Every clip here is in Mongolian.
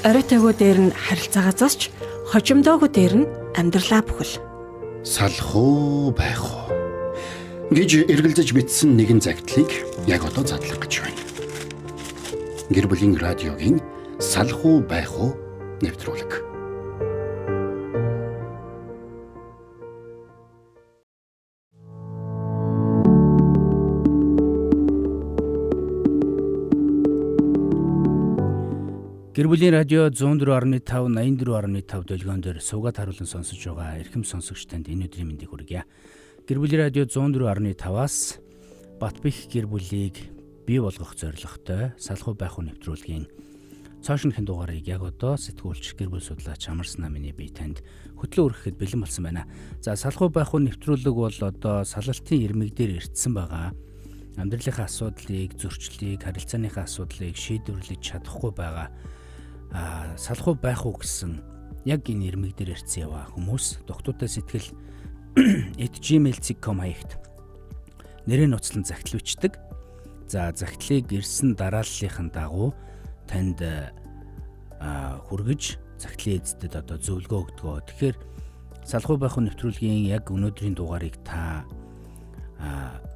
Оройтойгоо дээр нь харилцаагаа засч, хожимдоогоо дээр нь амьдралаа бүхэл. Салах уу байх уу гэж эргэлзэж битсэн нэгэн загтлыг яг одоо задлах гэж байна. Гэр бүлийн радиогийн салах уу байх уу нэвтрүүлэг. Гэр бүлийн радио 104.5 84.5 долгион дээр суугаад харуулan сонсож байгаа эрхэм сонсогч танд энэ өдрийн мэндийг хүргье. Гэр бүлийн радио 104.5-аас Батбих гэр бүлийг бий болгох зорилготой салах уу байх уу нэвтрүүлгийн цаашинхын дугаарыг яг одоо сэтгүүлч гэр бүл судлаач Амарсан намын бие танд хөтлөө өргөхөд бэлэн болсон байна. За салах уу байх уу нэвтрүүлэг бол одоо салалтын ирмэг дээр ирдсэн байгаа. Амьдралынхаа асуудлыг, зөрчлийг, харилцааныхаа асуудлыг шийдвэрлэж чадахгүй байгаа салах уу байх уу гэсэн яг энэ ирмэг дээр ирсэн яваа хүмүүс доктортой сэтгэл @gmail.com хаягт нэрээ нуцлан захидал бичдэг. За захидлыг ирсэн дарааллынхын дагуу танд хүргэж захидлын эздэд одоо зөвлөгөө өгдөгөө. Тэгэхээр салах уу байх уу нэвтрүүлгийн яг өнөөдрийн дугаарыг та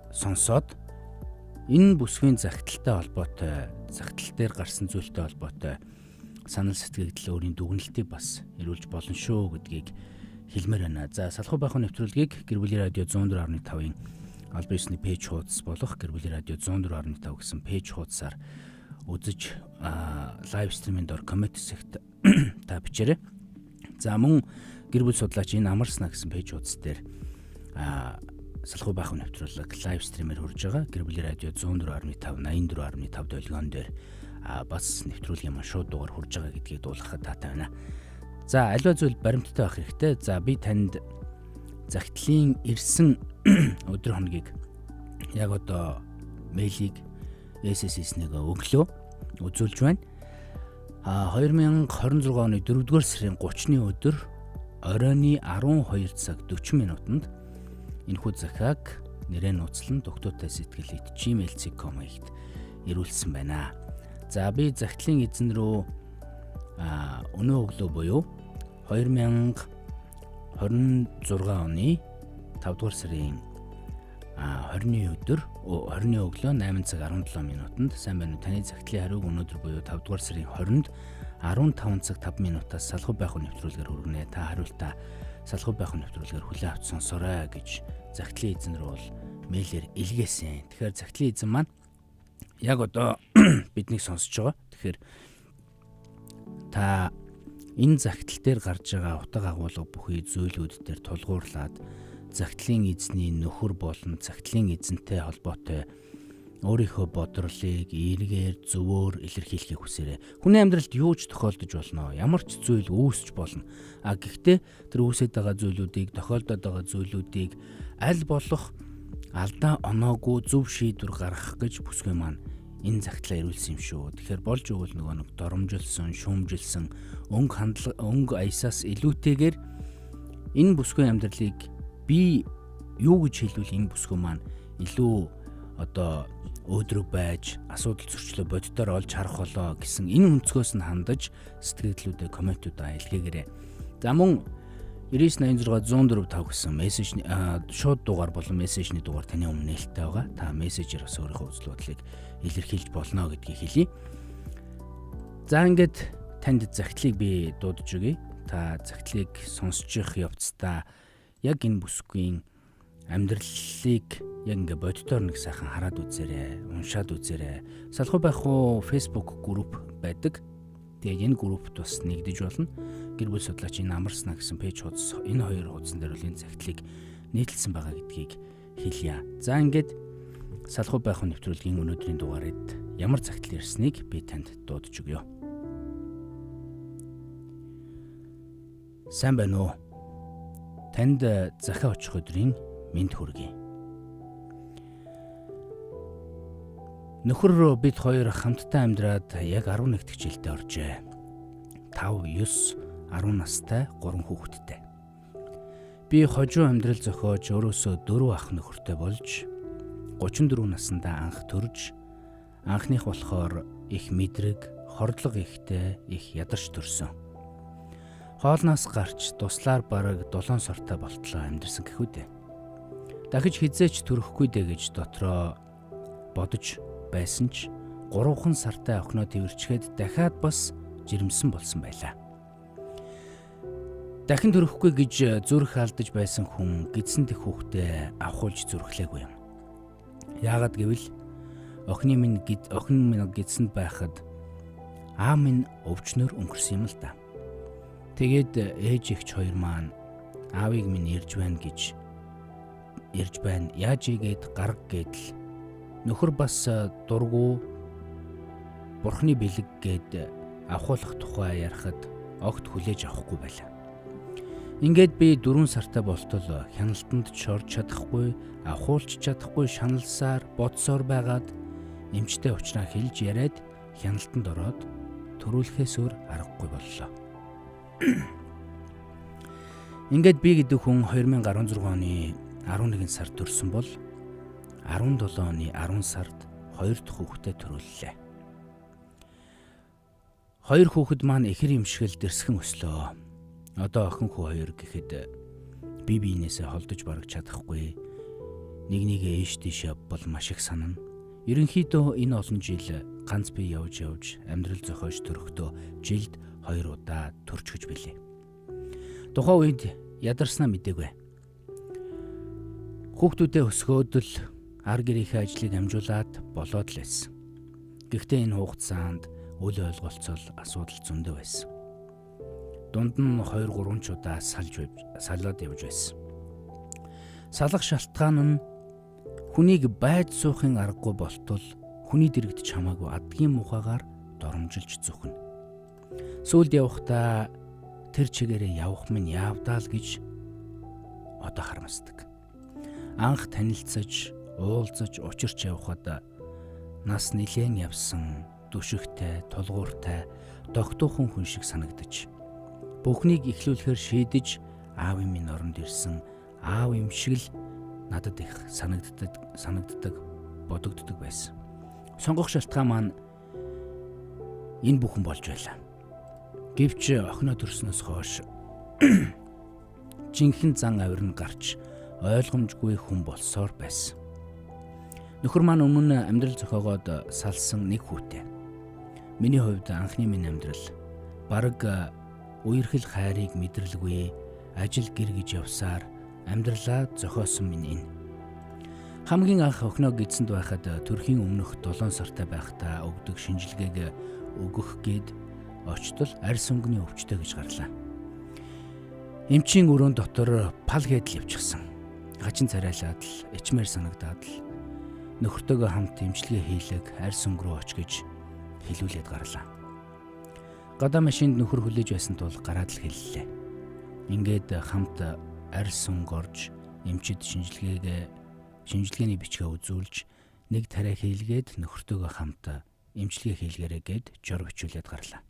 сонсоод энэ бүсгийн захидалтай холбоотой, захидал дээр гарсан зүйлтэй холбоотой санал сэтгэгдэл өөрийн дүгнэлтийг бас ирүүлж болно шүү гэдгийг хэлмээр байна. За салах уу байх уу нэвтрүүлгийг гэр бүлийн радио 104.5-ын албан ёсны пэйж хуудас болох гэр бүлийн радио 104.5 гэсэн пэйж хуудасаар үзэж лайв стримийн дор коммент хэсэгт та бичээрэй. За мөн гэр бүл судлаач энэ Амарснаа гэсэн пэйж хуудас дээр салах уу байх уу нэвтрүүлэг лайв стримээр хурж байгаа. Гэр бүлийн радио 104.5 84.5 долгион дээр бас нэвтрүүлгийн маань шууд дугаар хурж байгаа гэдгийг дуулгахад таатай байна. За аливаа зүйл баримттай байх хэрэгтэй. За би танд захидлын ирсэн өдөр хоногийг яг одоо мэйлийг SSS-нэг өглөө үзүүлж байна. 2026 оны 4-р сарын 30-ны өдөр оройны 12 цаг 40 минутанд энэхүү захиаг нэрээ нууцлан доктортой сэтгэл @gmail.com хаягт ирүүлсэн байна. За би захидлын эзэн рүү өнөө өглөө буюу 2026 оны 5-р сарын 20-ны өдөр 20-ны өглөө 8 цаг 17 минутанд сайн байна уу? Таны захидлын хариуг өнөөдөр буюу 5-р сарын 20-нд 15 цаг 5 минутаас салах уу байх уу нэвтрүүлгээр хүргэнэ. Та хариултаа салах уу байх уу нэвтрүүлгээр хүлээн авч сонсоорой гэж захидлын эзэн рүү бол мэйлээр илгээсэн. Тэгэхээр захидлын эзэн маань яг одоо биднийг сонсож байгаа. Тэгэхээр та энэ захидал дээр гарч байгаа утга агуулга бүхий зүйлүүд дээр тулгуурлаад захидлын эзний нөхөр болон захидлын эзэнтэй холбоотой өөрийнхөө бодлыг эргээр зөвөөр илэрхийлэхийг хүсээрэй. Хүний амьдралд юу ч тохиолдож болно. Ямар ч зүйл үүсч болно. Гэхдээ тэр үүсэж байгаа зүйлүүдийг, тохиолдоод байгаа зүйлүүдийг аль болох алдаа оноогүй зөв шийдвэр гаргах гэж бүсгүй маань энэ захидлаа ирүүлсэн юм шүү. Тэгэхээр болж өгвөл нөгөө нэг доромжилсон, шүүмжилсэн, өнгө аясаас илүүтэйгээр энэ бүсгүй амьдралыг би юу гэж хэлвэл энэ бүсгүй маань илүү одоо өөдрөг байж асуудал зөрчлөө боддоор олж харах болоо гэсэн энэ өнцгөөс нь хандаж сэтгэлдлүүдэд комментуудаа илгээгээрэй. За мөн 9986 104 5 гэсэн мессеж шууд дугаар болон мессежний дугаар таны өмнө нээлттэй байгаа. Та мессежээр бас өөрийнхөө үзэл бодлыг илэрхийлж болно гэдгийг хэлье. За ингээд танд захидлыг би дуудаж өгье. Та захидлыг сонсчих явцдаа яг энэ бүсгийн амьдралыг яг ингээ боддоор нэг сайхан хараад үзээрэй, уншаад үзээрэй. Салах уу байх уу Facebook групп байдаг. Тэгээд энэ группт бас нэгдэж болно. Гэр бүл судлаач энэ Амарснаа гэсэн пэйж хуудас энэ хоёр хуудсан дээр бол энэ захидлыг нийтлсэн байгаа гэдгийг хэлье. За ингээд салах уу байх уу нэвтрүүлгийн өнөөдрийн дугаарыг ямар захидал ирснийг би танд дуудаж өгье. Сайн байна уу? Танд захиа очих өдрийн мэнд хүргэе. Нөхөр бид хоёр хамтдаа амьдраад яг 11 дэх жилдээ оржээ. 5, 9, 10 настай 3 хүүхэдтэй. Би хожуу амьдрал зохиож өөрөөсөө 4 ах нөхөртэй болж 34 наснда анх төрж анхных болохоор их мэдрэг, хордлого ихтэй их ядарч төрсөн. Хоолноос гарч туслаар бараг 7 сартай болтлоо амьдэрсэн гэхүү дээ. Дахиж хизээч төрөхгүй дээ гэж дотроо бодож байсан ч 3 сартай охиноо тэрчгээд дахиад бас жирэмсэн болсон байлаа. Дахин төрөхгүй гэж зүрх алдаж байсан хүн гидсэн дэх хүүхдээ авахулж зүрхлээгүй юм. Яагаад гэвэл охин минь гидсэнд байхад аав минь өвчнөр өнгөрсөн юм л да. Тэгээд ээж ихч хоёр маань аавыг минь ирж байна яаж игээд гарга гэдэл нөхөр бас дургу бурхны бэлэг гээд авахуулах тухай ярихад огт хүлээж авахгүй байлаа. Ингээд би 4 сартай болтол хяналтанд шорж чадахгүй, авахуулж чадахгүй шаналсаар бодсоор байгаад эмчтэй уулзраа хэлж яриад хяналтанд ороод төрүүлэхээс өөр аргагүй боллоо. Ингээд би гэдэг хүн 2016 оны 11 сард төрсөн бол 17 оны 10 сард 2 дахь хүүхдээ төрүүллээ. 2 хүүхэд маань ихэр имшгэл дэрсхэн өслөө. Одоо охин хүү 2 гэхэд бие биенээсээ холдож бараг чадахгүй. Нэг ээш тийшээ бол маш их санана. Ерөнхийдөө энэ олон жил ганц би явж амьдрал зохиож төрөхдөө жилд 2 удаа төрч гэж билээ. Тухайн үед ядарснаа мэдээгүй. Хүүхдүүдээ өсгөөд л ар гэрийнхээ ажлыг амжуулаад болоод л байсан. Гэхдээ энэ хугацаанд үл ойлголцол асуудал зөндөө байсан. Дунд нь 2-3 ч удаа салаад явж байсан. Салах шалтгаан нь хүнийг байж суухын аргагүй болтол хүний дэрэгдэж хамаагүй адгийн мухагаар доромжилж зүхнэ. Сүүлд явахдаа тэр чигээрээ явах минь яавдаа л гэж одоо харамсдаг. Анх танилцаж, уулзаж, учирч явхад нас нэлээн явсан, дүшигтэй, тулгууртай, догтуухан хүн шиг санагдаж, бүхнийг эхлүүлэхээр шийдэж аавын минь оронд ирсэн аав юм шиг л надад их санагддаг, бодогддог байсан. Сонгох шалтгаан маань энэ бүхэн болж байлаа. Гэвч охиноо төрснөөс хойш жинхэнэ зан авир нь гарч ойлгомжгүй хүн болсоор байсан. Нөхөр маань өмнө амьдрал зохиогоод салсан нэг хүүтэй. Миний хувьд анхны минь амьдрал бараг үерхэл хайрыг мэдрэлгүй ажил гэр гэж явсаар амьдралаа зохиосон минь энэ. Хамгийн анх охиноо гидсэнд байхад төрхийн өмнөх 7 сартай байхдаа өгдөг шинжилгээг өгөх гээд очтол арьс өнгөний өвчтөй гэж гарлаа. Эмчийн өрөөнд дотор пал гэдэл явчихсан. Хачин царайлаад л ичмээр санагдаад л нөхөртөөгөө хамт эмчилгээ хийлэг арьс өнгө рүү оч гэж хэлүүлээд гарлаа. Гадаа машинд нөхөр хүлээж байсан тул гараад л хэллээ. Ингээд хамт арьс өнгө орж эмчид шинжилгээний бичгээ үзүүлж нэг тариа хийлгээд нөхөртөөгөө хамт эмчилгээ хийлгээрэй гэд жор бичүүлээд гарлаа.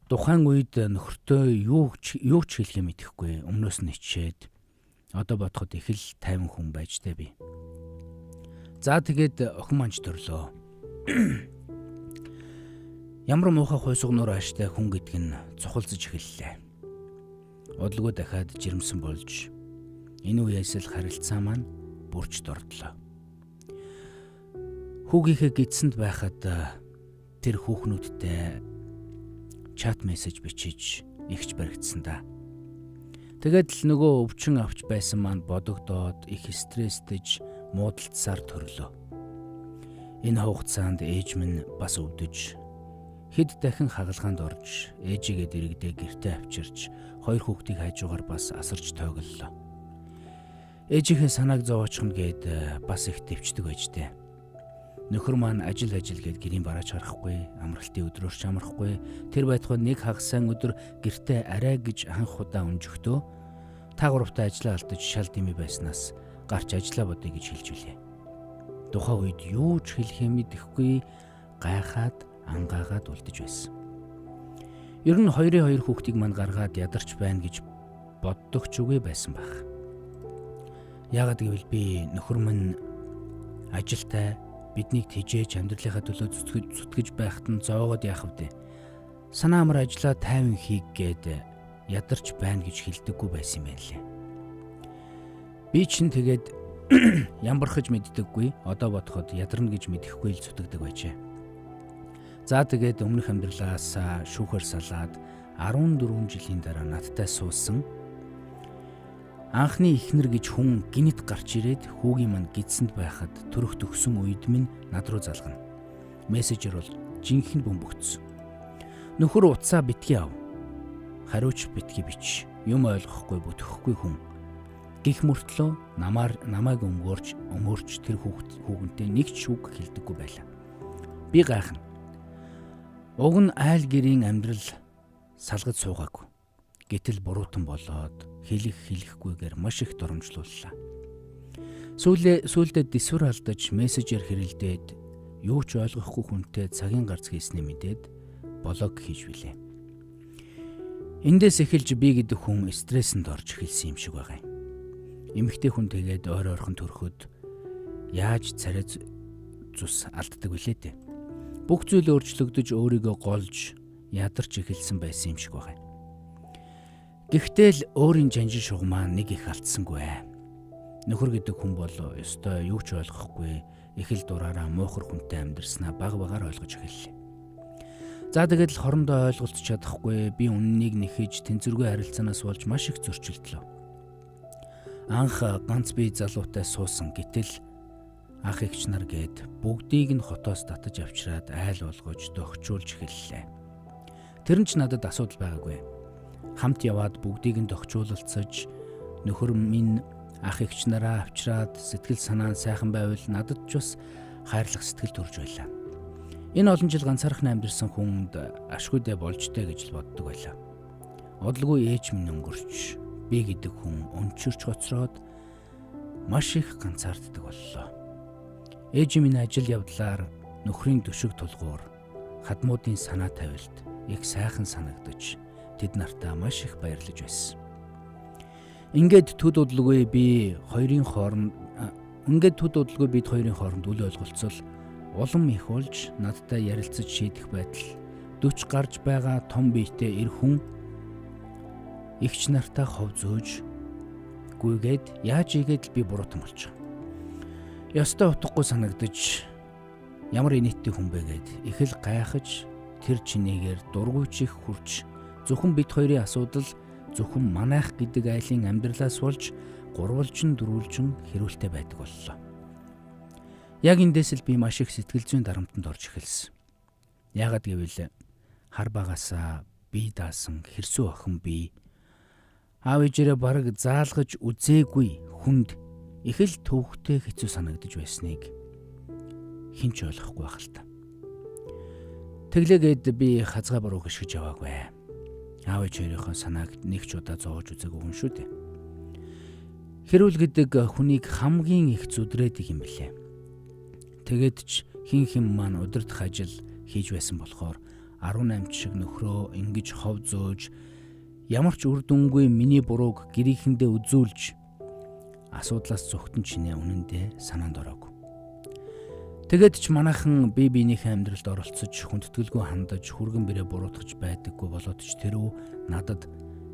Тухайн үед нөхөртөө юу ч хэлхээ мэдэхгүй өмнөөс нь ичээд одоо бодоход их л тайван хүн байжтэй би. За тэгээд охин манж төрлөө. Ямар муухай хойсгоноор ааштай хүн гэдг нь цухалзаж эхэллээ. Удалгүй дахиад жирэмсэн болж энэ үеэс л харилцаа маань бүрч дордлоо. Хүүгийнхээ гидсэнд байхад тэр хүүхнүүдтэй чат мессеж бичиж ихч баригдсан да. Тэгээд л нөгөө өвчин авч байсан маань бодогдоод их стресстэж муудалцсаар төрлөө. Энэ хугацаанд ээж минь бас өвдөж хэд дахин хагалгаанд орж ээжигээ дэрэгдээ гэртээ авчирч 2 хүүхдийг хажуугаар бас асарч тойголлоо. Ээжийнхээ санааг зовоочихно гэд бас их төвчдөг байжтэй. Нөхөр маань ажил гэд гэрийн бараач харахгүй, амралтын өдрөөрч амрахгүй, тэр байтугай нэг хагасан өдөр гэртээ арай гэж анх удаа өнжөхдөө та гуравтай ажлаа алдаж шал дэмий байснаас гарч ажиллаа бодъё гэж хэлж билээ. Тухайн үед юу ч хэлхээ мэдэхгүй гайхаад ангаагаад үлдэж байсан. Ер нь 2 хүүхдийг мань гаргаад ядарч байна гэж боддог ч үгүй байсан байх. Яагаад гэвэл би нөхөр минь ажилтай биднийг тижээж амьдралынхаа төлөө зүтгэж байхад нь зоогоод яах вэ? Санаа амар ажиллаа тайван хийг гээд ядарч байна гэж хэлдэггүй байсан юм байна лээ. Би чинь тэгээд ямбархаж мэддэггүй, одоо бодоход ядарна гэж мэдэхгүй л зүтгэдэг байжээ. За тэгээд өмнөх амьдралаас шүүхээр салаад 14 жилийн дараа надтай суусан анхны эхнэр гэж хүн гинэт гарч ирээд хүүгийн манд гидсэнд байхад төрөх төгсөн үед минь над руу залгана. Мессежер бол жинхэнэ бөмбөгцсөн. Нөхөр утсаа битгий ав. Хариуч битгий бич. Юм ойлгохгүй бүтэхгүй хүн. Гэх мөртлөө намайг өмөрч тэр хүүгэнтэй нэг ч үг хэлдэггүй байлаа. Би гайхна. Уг нь айл гэрийн амьдрал салгаж суугаагүй. Гэтэл буруутан болоод хэлэхгүйгээр маш их доромжлууллаа. Сүүлдээ дэсвэр алдаж мессежээр хэрэлдээд юу ч ойлгохгүй хүнтэй цагийн гарц хийснээ мэдээд блог хийж билээ. Эндээс эхэлж би гэдэг хүн стрессэнд орж эхэлсэн юм шиг байгаа юм. Эмэгтэй хүн тэгээд ойр ойрхон төрөхөд яаж царай зүс алддаг вүлээ дээ. Бүх зүйл өөрчлөгдөж өөрийгөө голж ядарч эхэлсэн байсан юм шиг байгаа. Гэхдээ л өөрийн жанжин шугамаа нэг их алдсангүй. Нөхөр гэдэг хүн бол ёстой юу ч ойлгохгүй их л дураараа муухар хүнтэй амьдрснаа баг багаар ойлгож эхэллээ. За тэгээд л хорондоо ойлголцож чадахгүй би үннийг нэхэж тэнцвэргүй харилцаанаас болж маш их зөрчилдлөө. Анх ганц би залуутай суусан гэтэл ах эгч нар гээд бүгдийг нь хотоос татаж авчираад айл болгож дохижуулж эхэллээ. Тэр нь ч надад асуудал байгаагүй. Хамт яваад бүгдийг нь дохижуулалцаж нөхөр минь ах эгч нараа авчираад сэтгэл санаа нь сайхан байвал надад ч бас хайрлах сэтгэл төрж байлаа. Энэ олон жил ганцаархан амьдэрсэн хүнд ашгүйдээ болжтэй гэж л боддог байлаа. Удалгүй ээж минь өнгөрч би гэдэг хүн өнчөрч гоцроод маш их ганцаарддаг боллоо. Ээж минь ажил явдлаар нөхрийн төшөг тулгуур хадмуудын санаа тавилт их сайхан санагдаж тэд нартаа маш их баярлаж байсан. Ингээд төд удалгүй бид хоёрын хооронд үл ойлголцол улам их болж надтай ярилцаж шийдэх байтал 40 гарч байгаа том биетэй эр хүн эгч нартаа хов зөөж гүйгээд яаж игээд би буруутан болчих. Ёстой утгагүй санагдаж ямар инээдтэй хүн бэ гэд их л гайхаж тэр чинээгээр дургуйчих хурж зөвхөн бид хоёрын асуудал зөвхөн манайх гэдэг айлын амьдралаас болж гурвалжин дөрвөлжин хэрүүлтэй байдаг боллоо. Яг эндээс л би маш их сэтгэл зүйн дарамтанд орж эхэлсэн. Яагаад гэвэл хар багасаа би даасан хэрсүү охин би аав ээжээрээ бараг заалгаж үзээгүй хүнд их л төвхтэй хэцүү санагдаж байсныг хэн ч ойлгохгүй байх л та. Тэглээгээд би хазгай буруу гიშгэж яваагүй. Аав ээжийнхээ санааг нэг ч удаа зоож үзээгүй хүн шүү дээ. Хэрүүл гэдэг хүнийг хамгийн их зүдрээдэг юм билээ. Тэгээд ч хин маань удирдах ажил хийж байсан болохоор 18 шиг нөхрөө ингэж хов зөөж ямар ч үр дүнгүй миний бурууг гэрийнхэндээ үзүүлж асуудлаас зүгтэн чинээ үнэндээ санаанд ороогүй. Тэгээд ч манайхан бие биенийхээ амьдралд оролцож хүндэтгэлгүй хандаж хүргэн бэрээ буруутгаж байдаггүй болоод ч тэрүү надад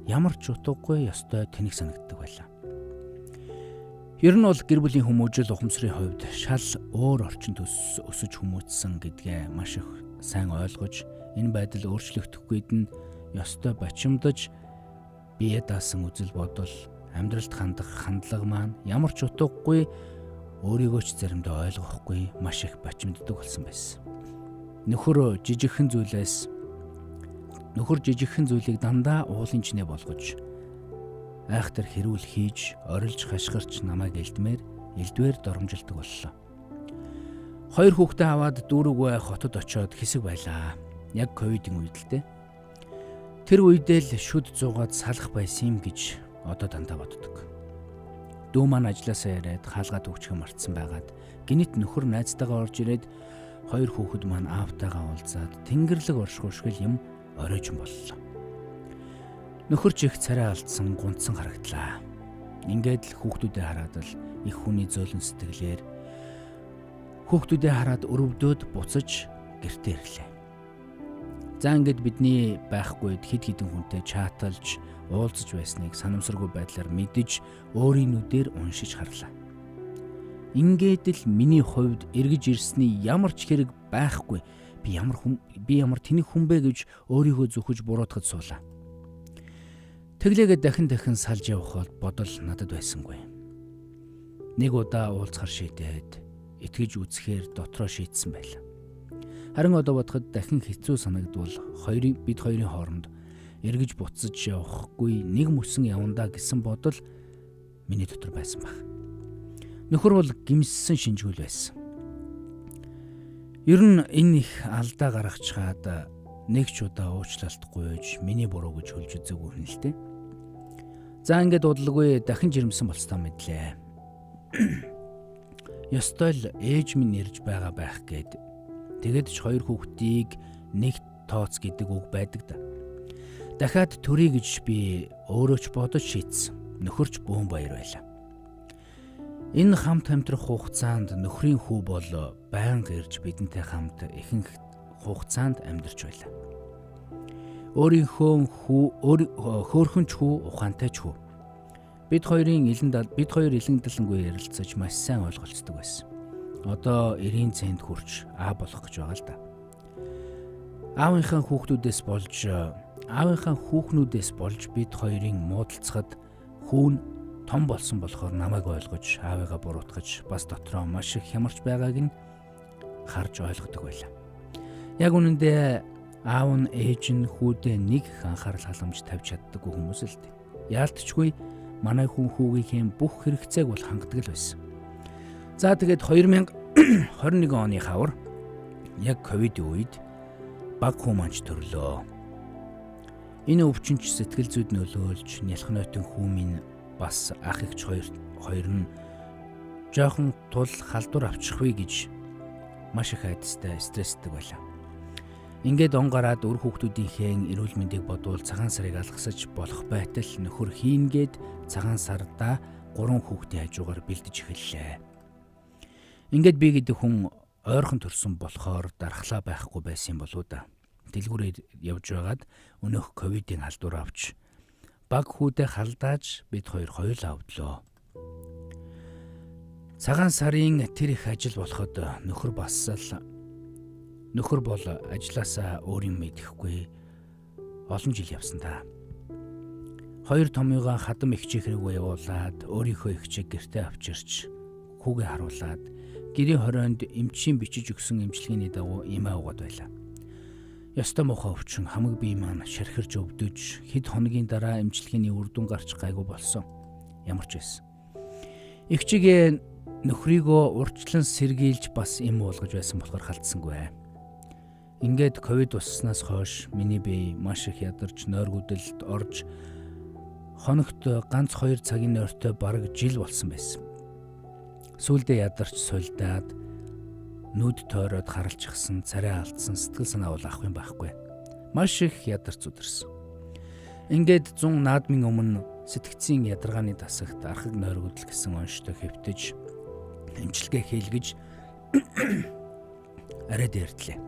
ямар ч утгагүй ёстой тэнэг санагддаг байлаа. Ер нь бол гэр бүлийн хүмүүжил ухамсарын хувьд шал өөр орчинд өсөж хүмүүжсэн гэдгээ маш их сайн ойлгож энэ байдал өөрчлөгдөхгүйд нь ёстой бачимдаж бие даасан үзэл бодол амьдралд хандах хандлага маань ямар ч утгагүй өөрийгөө ч заримдаа ойлгохгүй маш их бачимддаг болсон байсан. Нөхөр жижигхэн зүйлийг дандаа уулын чинээ болгож айхтар хэрүүл хийж орилж хашгирч намайг элдвээр доромжилдог боллоо. 2 хүүхдээ аваад дүүргөө хотод очиод хэсэг байлаа. Яг ковидын үед л дээ. Тэр үедээ л шүд зугаад салах байсан юм гэж одоо дандаа боддог. Дүү маань ажилласаа яриад хаалгаад өгчхөө мартсан байгаад гинэт нөхөр найзтайгаа орж ирээд 2 хүүхэд маань аавтайгаа уулзаад тэнгэрлэг оршихуушгил юм оройжин боллоо. Нөхөр ч их царай алдсан гунцсан харагдлаа. Ингээд л хүүхдүүдэд хараад л их хүний зөөлөн сэтгэлээр Хүүхдүүдээ хараад өрөвдөөд буцаж гэртээ ирлээ. За ингээд бидний байхгүйд хэд хэдэн хүнтэй чаталж, уулзаж байсныг санамсаргүй байдлаар мэдэж өөрийн нүдээр уншиж харлаа. Ингээд л миний хувьд эргэж ирсний ямар ч хэрэг байхгүй. Би ямар тэнэг хүн бэ гэж өөрийгөө зүхэж буруутгаж суулаа. Тэглээгээ дахин салж явах бодол надад байсангүй. Нэг удаа уулзахар шийдээд итгэж үзэхээр дотроо шийдсэн байлаа. Харин одоо бодоход дахин хэцүү санагдвал бид хоёрын хооронд эргэж буцаж явахгүй нэг мөсөн явандаа гэсэн бодол миний дотор байсан баг. Нөхөр бол гимссэн шинжгүй байсан. Ер нь энэ их алдаа гаргачаад нэг ч удаа уучлалтгүйж миний буруу гэж хөлж үзээгүй юм л дээ. За ингээд удалгүй дахин жирэмсэн болцтой мэдлээ. Ёстой л ээж минь ирж байгаа байх гээд тэгээд ч хоёр хүүхдийг нэг тооц гэдэг үг байдаг да. Дахиад төрий гэж би өөрөө ч бодож шийдсэн. Нөхөрч бөөн баяр байлаа. Энэ хамт амьдрах хугацаанд нөхрийн хүү бол байнга ирж бидэнтэй хамт ихэнх хугацаанд амьдарч байлаа. Хөөхөн ч хүү, ухаантай ч хүү. Бид хоёр илэн далангүй ярилцаж маш сайн ойлголцдог байсан. Одоо 90 цент хүрч болох гэж байгаа л да. Аавынхаа хүүхнүүдээс болж бид хоёрын муудалцахад хүүн том болсон болохоор намайг ойлгож, аавыгаа буруутгаж, бас дотроо маш их хямарч байгааг нь харж ойлгодог байлаа. Яг үнэндээ аав нь ээж нь хүүдээ нэг их анхаарал халамж тавьж чаддаггүй хүмүүс л дээ. Яалтчгүй манай хүн хүүгийнхээ бүх хэрэгцээг бол хангадаг л байсан. За тэгээд 2021 оны хавар яг ковид үед баг хүн манч төрлөө. Энэ өвчнөж сэтгэл зүйд нөлөөлж нялх нойтон хүмүүс бас ах эгч хоёр нь жоохон тул халдвар авчихвэ гэж маш их айдастай стресстэй байлаа. Ингээд он гараад өр хүүхдүүдийнхээ эрүүл мэндийг бодвол цагаан сарыг алгасаж болох байтал нөхөр хийнгээд цагаан сардаа 3 хүүхдийн хажуугаар бэлдэж эхэллээ. Ингээд би гэдэг хүн ойрхон төрсөн болохоор дархлаа байхгүй байсан болоо да. Дэлгүүрээр явж байгаад өнөөх ковидын халдвар авч баг хүүдээ халдааж бид хоёр авдлоо. Цагаан сарын тэр их ажил болоход нөхөр бол ажилласаа өөр юм мэдэхгүй олон жил явсан та. Хоёр томьёогоо хадам ихчийг рүү явуулаад өөрийнхөө ихчийг гэртээ авчирч хүүгээ харуулад гэрийн хорионд эмчийн бичиж өгсөн эмчилгээний дагуу эмээ угаад байлаа. Ёстой мохоо өвчин хамаг бие маань шархирж өвдөж хэд хоногийн дараа эмчилгээний үр дүн гарч гайгүй болсон. Ямар ч байсан. Ихчигээ нөхрийгөө урьдчилан сэргийлж бас эм уулгаж байсан болохоор халдсангүй. Ингээд ковид усснаас хойш миний бие маш их ядарч нойргүдэлд орж хоногт ганц 2 цагийн нойртой бараг жил болсон байсан. Сүүлдээ ядарч сулдаад нүд тойроод харалчихсан, царай алдсан, сэтгэл санаа бол ах юм байхгүй. Маш их ядарч үдэрсэн. Ингээд 100 наадмын өмнө сэтгцийн ядаргааны тасагт архаг нойргүдэл гэсэн онцтой хэвтэж эмчилгээ хийлгэж арай дээрдлээ.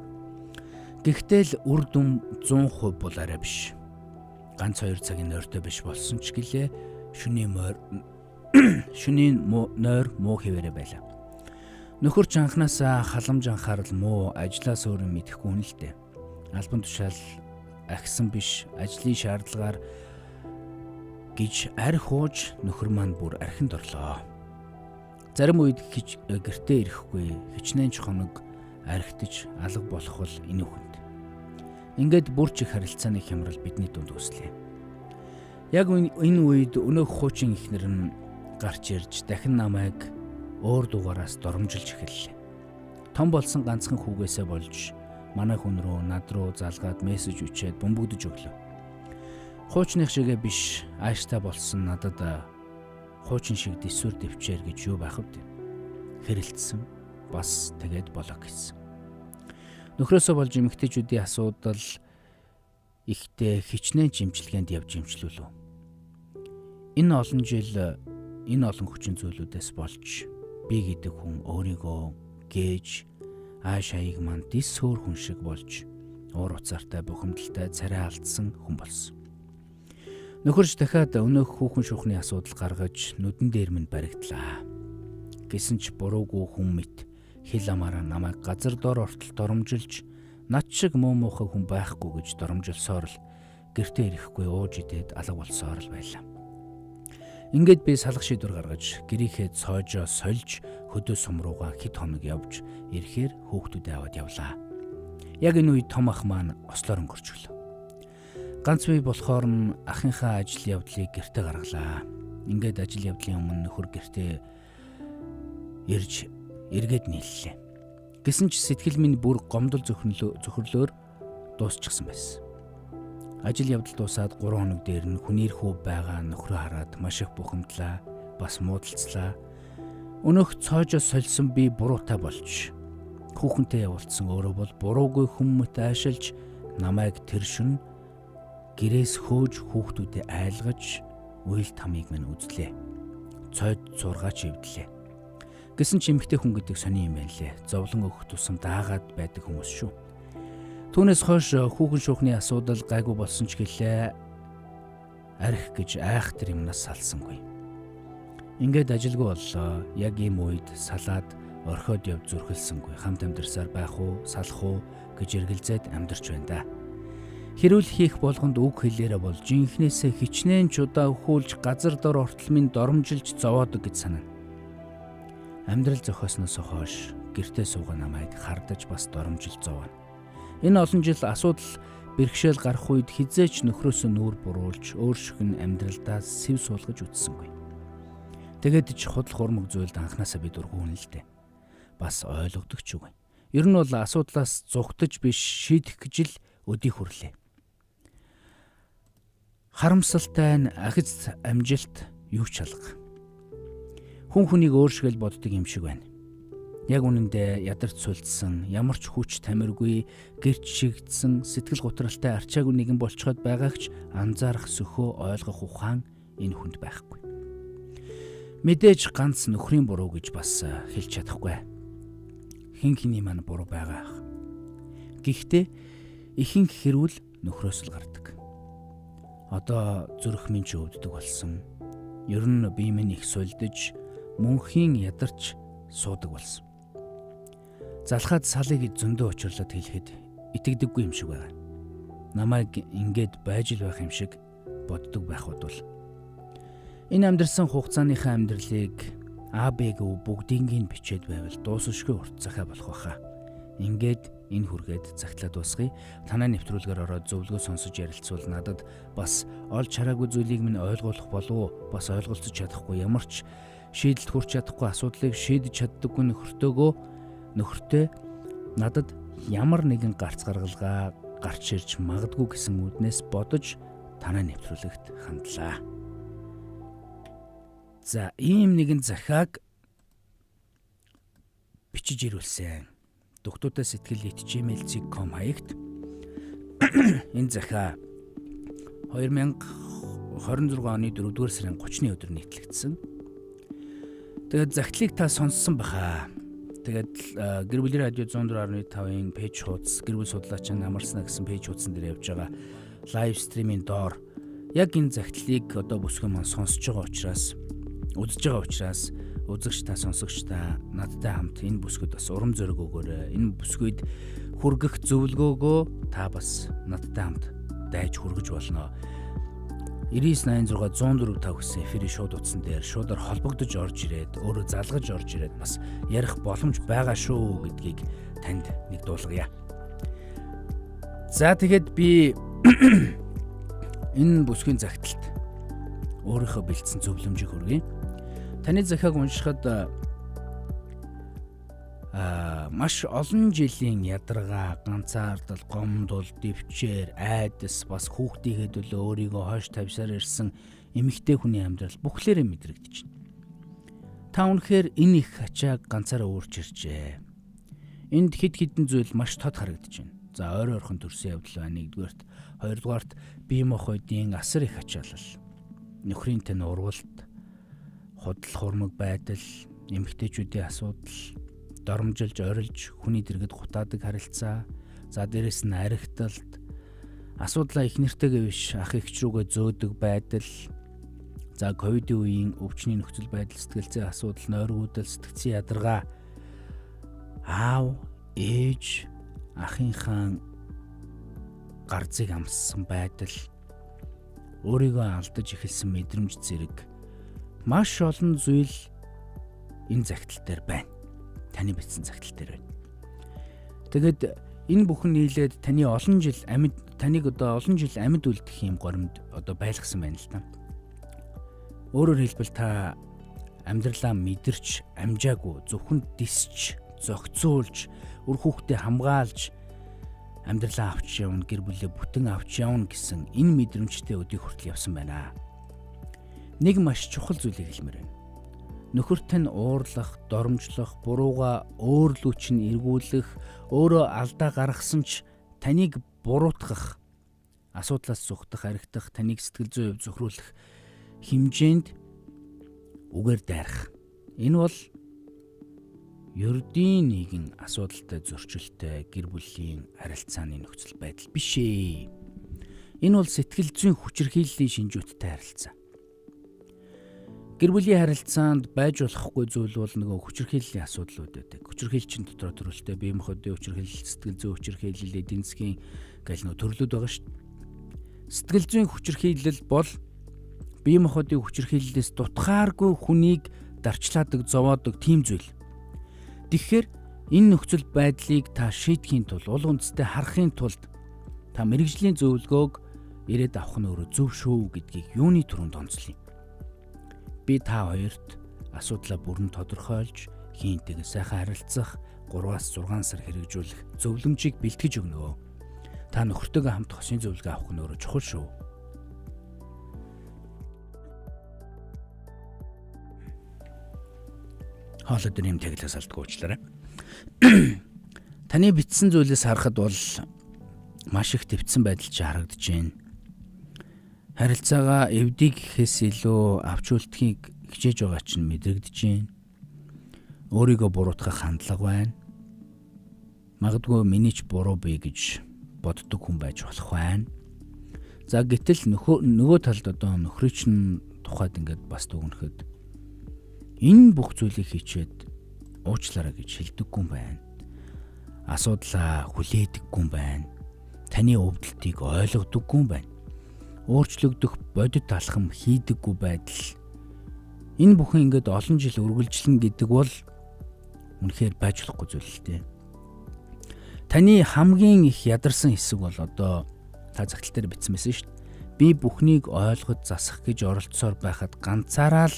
Гэхдээ л үр дүн 100% бол арай биш. Ганц 2 цагийн нойртой биш болсон ч гэлээ шөнийн нойр муу хэвээрээ байлаа. Нөхөр ч анханасаа халамж анхаарал муу, ажлаас өөр юм мэдэхгүй хүн л дээ. Албан тушаал агсан биш, ажлын шаардлагаар гэж арх хууж нөхөр маань бүр архинд орлоо. Зарим үед гэртээ ирэхгүй, хичнээн ч хоног архитаж алга болох бол энэ үхэнд. Ингээд бүр ч их харилцааны хямрал бидний дунд үүслээ. Яг энэ үед өнөөх хуучин ихнэр нь гарч ирж дахин намайг өөр дугаараас доромжилж эхэллээ. Том болсон ганцхан хүүгээсээ болж манай хүн рүү над руу залгаад мессеж өчөөд бөмбөгдөж өглөө. Хуучных шигээ биш ааштай болсон надад хуучин шиг дэсвэр дэвчээр гэж юу байх вэ? Хэрэлдсэн. Бас тэгээд болоо гэсэн. Нөхрөөсөө болж эмэгтэйчүүдийн асуудал ихтэй хичнээн жимчилгээнд явж имчлүүлв. Энэ олон хүчин зүйлүүдээс болж би гэдэг хүн өөрийгөө гээж ааш аяг маань дис хөөр хүн шиг болж уур уцаартай бухимдалтай царай алдсан хүн болсон. Нөхөрч дахиад өнөөх хүүхэн шүүхний асуудал гаргаж нүдэн дээр минь баригдлаа. Гэсэн ч буруугүй хүн мэт хил амаараа намайг газар дор ортол доромжилж над шиг муу муухай хүн байхгүй гэж доромжилсоор л гэртээ ирэхгүй ууж идээд алга болсоор л байлаа. Ингээд би салах шийдвэр гаргаж гэрийнхээ цоожоо сольж хөдөө сум руугаа хэд хоног явж ирэхээр хүүхдүүдээ аваад явлаа. Яг энэ үед том ах маань ослоор өнгөрч өглөө. Ганц бий болохоор нь ахынхаа ажил явдлыг гэртээ гаргалаа. Ингээд ажил явдлын өмнө нөхөр гэртээ ирж эргээд нийллээ. Гэсэн ч сэтгэл минь бүр гомдол зөвхөрлөөр дуусчихсан байсан. Ажил явдал дуусаад 3 хоног дээр нь хүнийр хүү байгаа нөхрөө хараад маш их бухимдлаа, бас муудалцлаа. Өнөөх цоожоо сольсон би буруутай болж хүүхэнтэй явуулсан өөрөө бол буруугүй хүмүүст аашилж намайг тэр шөнө гэрээс хөөж хүүхдүүдэд айлгаж үйл тамыг минь үзлээ. Цойд зургаач ивдлээ. Гэсэн ч эмэгтэй хүн гэдэг сони юм байна лээ. Зовлон өгөх тусам даагаад байдаг хүмүүс шүү. Түүнээс хойш хүүхэн шүүхний асуудал гайгүй болсон ч гэлээ арх гэж айхтар юмнаас салсангүй. Ингээд ажилгүй боллоо. Яг ийм үед салаад орхиод яв зүрхэлсэнгүй. Хамт амьдарсаар байх уу, салах уу гэж эргэлзээд амьдарч байна да. Хэрүүл хийх болгонд үг хэлээрэ бол жинхнээсээ хичнээн чудаа өхүүлж газар дор ортол минь доромжилж зовоодог гэж санана. Амьдрал зохиосноос хойш гэртээ суугаа намайг хардаж бас доромжилж зовоно. Энэ олон жил асуудал бэрхшээл гарах үед хизээч нөхрөөсөө нүүр буруулж өөршгөн амьдралдаа сэв суулгаж үтсэнгүй. Тэгээд ч худал хурмаг зүйлд анханасаа би дургуун л дээ. Бас ойлгодог ч үгүй. Ер нь бол асуудлаас зугтаж биш шийдэх гэж л өдий хүрлээ. Харамсалтай нь ахиц амжилт юу ч алга. Хүн хүнийг өөршгөл боддог юм шиг байна. Яг үнэндээ ядарч сүлдсэн, ямар ч хүч тамиргүй, гэрч шигдсэн, сэтгэл готралтай арчаагүй нэгэн болцоход байгаагч анзаарах сөхөө ойлгох ухаан энэ хүнд байхгүй. Мэдээж ганц нөхрийн буруу гэж бас хэлж чадахгүй. Хэн хэний маань буруу байгаа ах. Гэхдээ ихэнх хэрүүл нөхрөөс л гардаг. Одоо зүрх минь ч өвддөг болсон. Ер нь бие минь их сулдж, мөнхийн ядарч суудаг болсон. Залхаад салыг зөндөө учирлаад хэлэхэд итгэдэггүй юм шиг байна. Намайг ингээд байж л байх юм шиг боддог байхуд бол энэ амьдрсан хугацааныхаа амьдралыг АБ-г бүгдийг нь бичээд байвал дуусшгүй урт захаа болох байхаа. Ингээд энэ хүргээд цагтлаа дуусгая. Танай нэвтрүүлгээр ороод зөвлөгөө сонсож ярилцвал надад бас олж хараагүй зүйлийг минь ойлгуулах болов бас ойлголцож чадахгүй ямар ч шийдэлд хүрч чадахгүй асуудлыг шийдэж чаддаггүй нөхөртөө надад ямар нэгэн гарц гаргалгаа гарч ирж магадгүй гэсэн үднээс бодож танай нэвтрүүлэгт хандлаа. За ийм нэгэн захааг бичиж ирүүлсэн. Дугтуудаа сэтгэл @gmail.com хаягт энэ захаа 2026 оны 4-р сарын 30-ны өдөр нийтлэгдсэн. Тэгээд захидлыг та сонссон баха. Тэгээд гэр бүлийн радио 104.5-ын пэйж хуудас, гэр бүл судлаачийн амарснаа гэсэн пэйж хуудсан дээр явж байгаа лайв стримийн доор яг энэ захидлыг одоо бүсгэн маань сонсож байгаа учраас, үзэж байгаа учраас үзэгч та сонсогч та надтай хамт энэ бүсгүйд бас урам зориг өгөөрэй. Энэ бүсгүйд хүргэх зөвлөгөөгөө та бас надтай хамт дайж хүргэж болно. 9986 104 гэсэн эфирийн шууд утсан дээр шуудаар холбогдож орж ирээд өөрөө залгаж орж ирээд бас ярих боломж байгаа шүү гэдгийг танд нэгдүүлгая. За тэгээд би энэ бүсгийн загталт өөрийнхөө бэлдсэн зөвлөмжийг хүргэе. Таны захааг уншихад маш олон жилийн ядаргаа, ганцаардал, гомдол, дэвчээр, айдас бас хүүхдийнхээ төлөө өөрийгөө хойш тавьсаар ирсэн эмэгтэй хүний амьдрал бүхлээрээ мэдрэгдэж байна. Та үнэхээр энэ их ачааг ганцаараа өөрч иржээ. Энд хэд хэдэн зүйл маш тод харагдаж байна. За ойр ойрхон төрсөн явдал байна. Нэгдүгээрт, хоёрдугаарт бие махбодын асар их ачаалал. Нөхрийн тань урвалт, худал хурмаг байдал, эмэгтэйчүүдийн асуудал, доромжилж, орилж, хүний дэргэд гутаадаг харилцаа. За дээрэс нь аригталт, асуудлаа их нэртэйгээ биш ах эгч рүүгээ зөөдөг байдал. За ковидын үеийн өвчний нөхцөл байдал, сэтгэл зүйн асуудал, нойргуудал, сэтгцийн ядаргаа, аав, ээж, ахынхаа гарцыг амссан байдал, өөрийгөө алдаж эхэлсэн мэдрэмж зэрэг маш олон зүйл энэ загтал дээр байна. Таны бичсэн загтал дээр байна. Тэгэд энэ бүхэн нийлээд таныг олон жил амьд үлдэх юм горимд одоо байлгасан байна л та. Өөрөөр хэлбэл та амьдралаа мэдэрч амжаагүй, зөвхөн дисч, зохицуулж, үр хүүхдээ хамгаалж амьдралаа авч явна, гэр бүлээ бүтэн авч явна гэсэн энэ мэдрэмжтэй өдий хүртэл явсан байна. Нэг маш чухал зүйлийг хэлмээр байна. Нөхөрт нь уурлах, доромжлох, бурууга өөрлөж нь эргүүлэх, өөрөө алдаа гаргасан ч таныг буруутгах, асуудлаас зүгтэх, аригтах, таныг сэтгэл зүйн хувьд зөвхрүүлэх хэмжээнд үгээр дайрах. Энэ бол ердийн нэгэн асуудалтай зөрчилтэй гэр бүлийн харилцааны нөхцөл байдал биш ээ. Энэ бол сэтгэл зүйн хүчирхийллийн шинжүүттэй харилцаа. Гэр бүлийн харилцаанд байж болохгүй зүйл бол нөгөө хүчирхийллийн асуудлууд байдаг. Хүчирхийлчин дотор төрөлтэй бие махбодын хүчирхийлэл, сэтгэл зүйн хүчирхийлэл, эдийн засгийн гэл нөгөө төрлүүд байгаа шүү дээ. Сэтгэл зүйн хүчирхийлэл бол бие махбодын хүчирхийллээс дутгааргүй хүнийг дарчлаадаг, зовоодог тийм зүйл. Тэгэхээр энэ нөхцөл байдлыг та шийдэхийн тулд, уул үндэстэй харахын тулд та мэрэгжлийн зөвлөгөөг ирээд авах нь өөрөө зөв шүү гэдгийг юуны түрүүнд онцлоё. Би та хоёрт асуудлаа бүрэн тодорхойлж, хийнтэйгээ сайхан харилцах 3-6 сар хэрэгжүүлэх зөвлөмжийг бэлтгэж өгнө. Та нөхөртөөгөө хамт хосын зөвлөгөө авах нь өөрөө чухал шүү. Хоолой дээр юм таглаас алдгүй уучлаарай. Таны бичсэн зүйлээс харахад бол маш их төвцсөн байдал чи харагдаж байна. Харилцаагаа эвдий гэхээс илүү авч үлдэхийг хичээж байгаа чинь мэдрэгдэж байна. Өөрийгөө буруутгах хандлага байна. Магадгүй миний ч буруу бий гэж боддог хүн байж болох байна. За гэтэл нөгөө талд одоо нөхрийн чинь тухайд ингээд бас дүгнэхэд энэ бүх зүйлийг хийчээд уучлаарай гэж хэлдэггүй юм байна. Асуудлаа хүлээдэггүй юм байна. Таны өвдөлтийг ойлгодоггүй юм байна. Өөрчлөгдөх бодит алхам хийдэггүй байдал. Энэ бүхэн ингээд олон жил үргэлжлэн гэдэг бол үнэхээр байж болохгүй зүйл л дээ. Таны хамгийн их ядарсан хэсэг бол одоо та загтал дээр бичсэн байсан шүү дээ. Би бүхнийг ойлгож засах гэж оролцсоор байхад ганцаараа л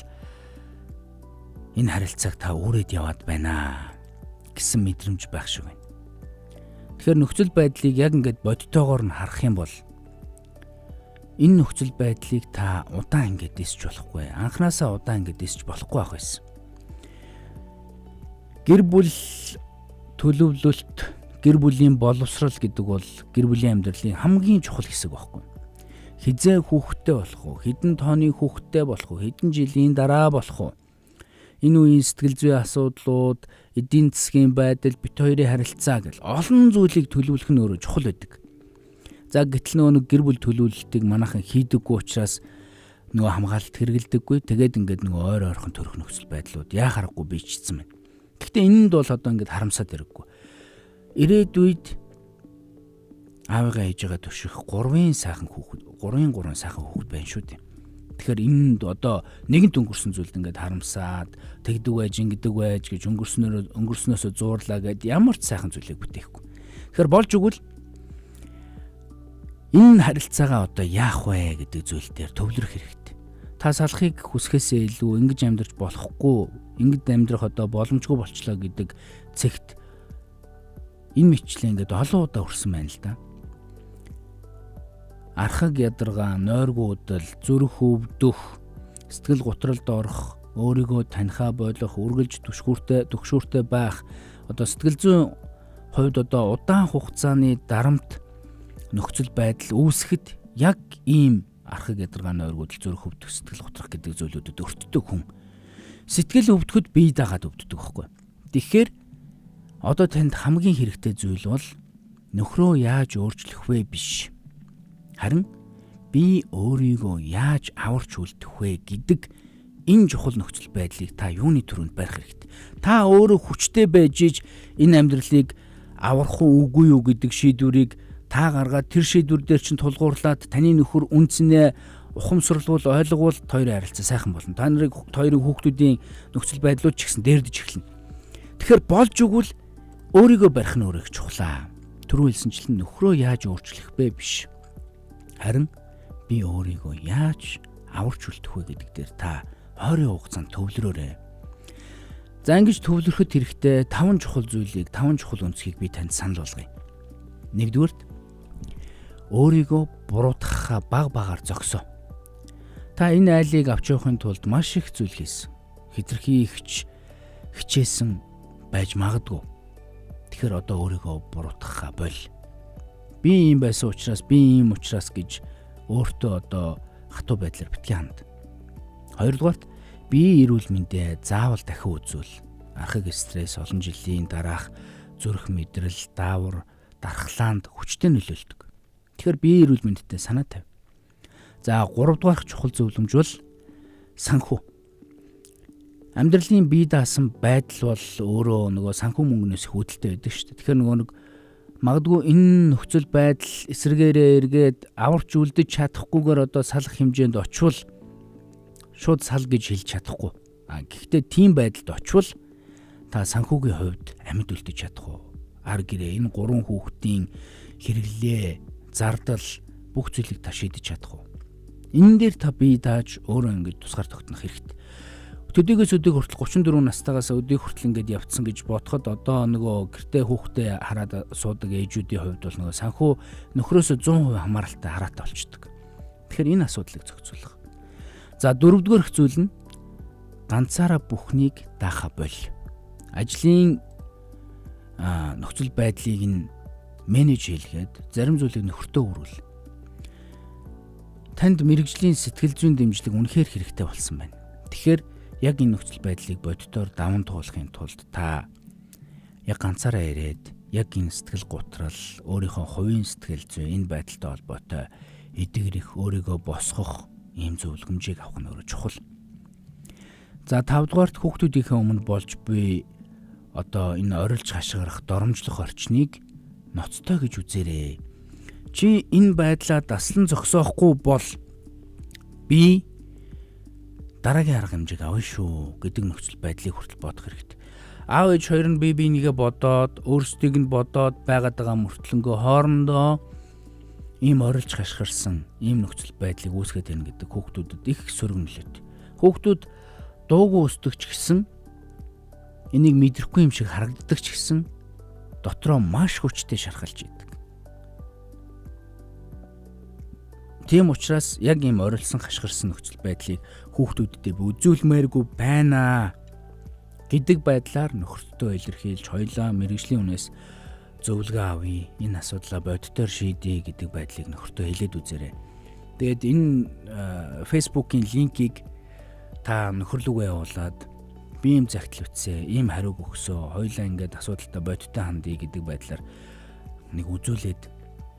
энэ харилцааг та өөрөд яваад байна гэсэн мэдрэмж байх шиг байна. Тэгэхээр нөхцөл байдлыг яг ингээд бодитоогоор нь харах юм бол энэ нөхцөл байдлыг та удаан ингээд дисч болохгүй. Анханасаа удаан ингээд дисч болохгүй байх байсан. Гэр бүл төлөвлөлт, гэр бүлийн боловсрал гэдэг бол гэр бүлийн амьдралын хамгийн чухал хэсэг байхгүй. Хизээ хүүхэдтэй болох уу, хэдэн тооны хүүхэдтэй болох уу, хэдэн жилийн дараа болох уу. Энэ үеийн сэтгэл зүйн асуудлууд, эдийн засгийн байдал, бит хоёрын харилцаа гэл олон зүйлийг төлөвлөх нь өөрөө чухал байдаг. За гэтэл нөгөө гэр бүл төлөвлөлтийг манайхан хийдэггүй учраас нөгөө хамгаалалт хэрэгэлдэггүй. Тэгээд ингээд нөгөө ойр ойрхон төрөх нөхцөл байдлууд яа харахгүй бичсэн байна. Гэхдээ энэнд бол одоо ингээд харамсаад хэрэггүй. Ирээдүйд аавыгаа ээжигээ төшөх 3 сайхан хүүхэд байна шүү дээ. Тэгэхээр энд одоо нэгэнт өнгөрсөн зүйлд ингээд харамсаад тэгдэг байж ингэдэг байж гэж өнгөрснөөсөө зуурлаа гэд ямар ч сайхан зүйлийг бүтээхгүй. Тэгэхээр болж өгвөл энэ харилцаагаа одоо яах вэ гэдэг зүйл дээр төвлөрөх хэрэгтэй. Та салахыг хүсэхээсээ илүү ингэж амьдрч болохгүй, ингэж амьдрах одоо боломжгүй болчлоо гэдэг цэгт энэ мэтчлээ ингээд олон удаа хүрсэн байна л да. Архаг ядаргаа, нойргуудал, зүрх өвдөх, сэтгэл гутралд орох, өөрийгөө танихаа болох, үргэлж түгшүүртэй байх, одоо сэтгэл зүйн хувьд одоо удаан хугацааны дарамт нөхцөл байдал үүсэхэд яг ийм архаг ядаргаа, нойргуудал, зүрх өвдөх, сэтгэл гутрах гэдэг зүйлүүдэд өртдөг хүн. Сэтгэл өвдөхөд бие дагаад өвддөг байхгүй. Тэгэхээр Одоо танд хамгийн хэрэгтэй зүйл бол нөхрөө яаж өөрчлөх вэ биш. Харин би өөрийгөө яаж аварч үлдэх вэ гэдэг энэ чухал нөхцөл байдлыг та юуны түрүүнд барих хэрэгтэй. Та өөрөө хүчтэй байж иж энэ амьдралыг аврах уугүй юу гэдэг шийдвэрийг та гаргаад тэр шийдвэр дээр чинь тулгуурлаад таны нөхөр үндснээ ухамсарлуул ойлгуул хоёрын харилцаа сайхан болно. Та нарыг хоёрын хүүхдүүдийн нөхцөл байдлууд ч гэсэн дээрдэж эхэлнэ. Тэгэхээр болж өгвөл өөрийгөө барих нь өөрөө чухлаа. Түрүү хэлсэнчлэн нөхрөө яаж өөрчлөх бэ биш. Харин би өөрийгөө яаж аварч үлдэх вэ гэдэг дээр та ойрын хугацаанд төвлөрөөрэй. За ингэж төвлөрөхөд хэрэгтэй 5 чухал зүйлийг 5 чухал өнцгийг би танд санал болгоё. Нэгдүгээрт өөрийгөө буруутгахаа баг багаар зогсоо. Та энэ айлыг авч явахын тулд маш их зүйл хийсэн. Хэтэрхий хичээсэн байж магадгүй. Тэгэхээр одоо өөрийгөө буруутгахаа боль. Би ийм байсан учраас би ийм учраас гэж өөртөө одоо хатуу байдлаар битгий ханд. Хоёрдугаарт би эрүүл мэндэ заавал дахин үзүүл. Архаг стресс олон жилийн дараах зүрх мэдрэл, даавар, дархлаанд хүчтэй нөлөөлдөг. Тэгэхээр би эрүүл мэндтэй санаа тавь. За 3 дугаарх чухал зөвлөмж бол санхүү. Амьдралын бие даасан байдал бол өөрөө нөгөө санхүү мөнгнөөс их үүдэлтэй байдаг шүү дээ. Тэгэхээр нөгөө магадгүй энэ нөхцөл байдал эсрэгээрээ эргээд аварч үлдэж чадахгүйгээр одоо салах хэмжээнд очивол шууд сал гэж хэлж чадахгүй. Гэхдээ тийм байдалд очивол та санхүүгийн хувьд амьд үлдэж чадах уу? Ар гэрээ энэ 3 хүүхдийн хэрэглээ, зардал бүх зүйлийг та шийдэж чадах уу? Энэ дээр та бие дааж өөрөө ингэж тусгаар тогтнох хэрэгтэй. Төдийгөөс өдийг хүртэл 34 настайгаас өдийг хүртэл ингэж явцсан гэж бодоход одоо нөгөө гэртээ хүүхдээ хараад суудаг ээжүүдийн хувьд бол нөгөө санхүү нөхрөөсөө 100% хамааралтай хараатай болчдөг. Тэгэхээр энэ асуудлыг зохицуулах. За 4-р зүйл нь ганцаараа бүхнийг даахаа боль. Ажлын нөхцөл байдлыг нь менеж хийлгээд зарим зүйлийг нөхөртөө өргөл. Танд мэрэгжлийн сэтгэл зүйн дэмжлэг үнэхээр хэрэгтэй болсон байна. Тэгэхээр яг энэ нөхцөл байдлыг боддоор даван туулахын тулд та яг ганцаараа ирээд яг энэ сэтгэл гутрал, өөрийнхөө хувийн сэтгэл зүй энэ байдалтай холбоотой эдгэрэх, өөрийгөө босгох ийм зөвлөмжийг авах нь өөрөө чухал. За 5 дугаарт хүүхдүүдийнхээ өмнө болж буй одоо энэ орилж хашгирах, доромжлох орчныг ноцтой гэж үзээрэй. Чи энэ байдлаа таслан зогсоохгүй бол би дараагийн арга хэмжээг авна шүү гэдэг нөхцөл байдлыг хүртэл бодох хэрэгтэй. Аав ээж хоёр нь бие бинийгээ бодоод, өөрсдийг нь бодоод байгаад байгаа мөртлөнгөө хоорондоо ийм орилж хашгирсан ийм нөхцөл байдлыг үүсгэж байна гэдэг хүүхдүүдэд их сөргөнлөд. Хүүхдүүд дуугүй өсдөг ч гэсэн энийг мэдрэхгүй юм шиг харагддаг ч гэсэн дотроо маш хүчтэй шархалж идэг. Тийм учраас яг ийм орилсон хашгирсан нөхцөл байдлыг хүүхдүүдэд үзүүлмээргүй байна гэдэг байдлаар нөхөртөө илэрхийлж хоёлаа мэрэгжлийн үнээс зөвлөгөө авъя. Энэ асуудлаа боддоор шийдэе гэдэг байдлыг нөхөртөө хэлээд үзээрэй. Тэгээд энэ Facebook-ийн линкийг та нөхөр рүүгээ явуулаад би ийм загтал үтсэ, ийм хариуг өгсөө, хоёлаа ингээд асуудалтай бодтой хандъя гэдэг байдлаар нэг үзүүлээд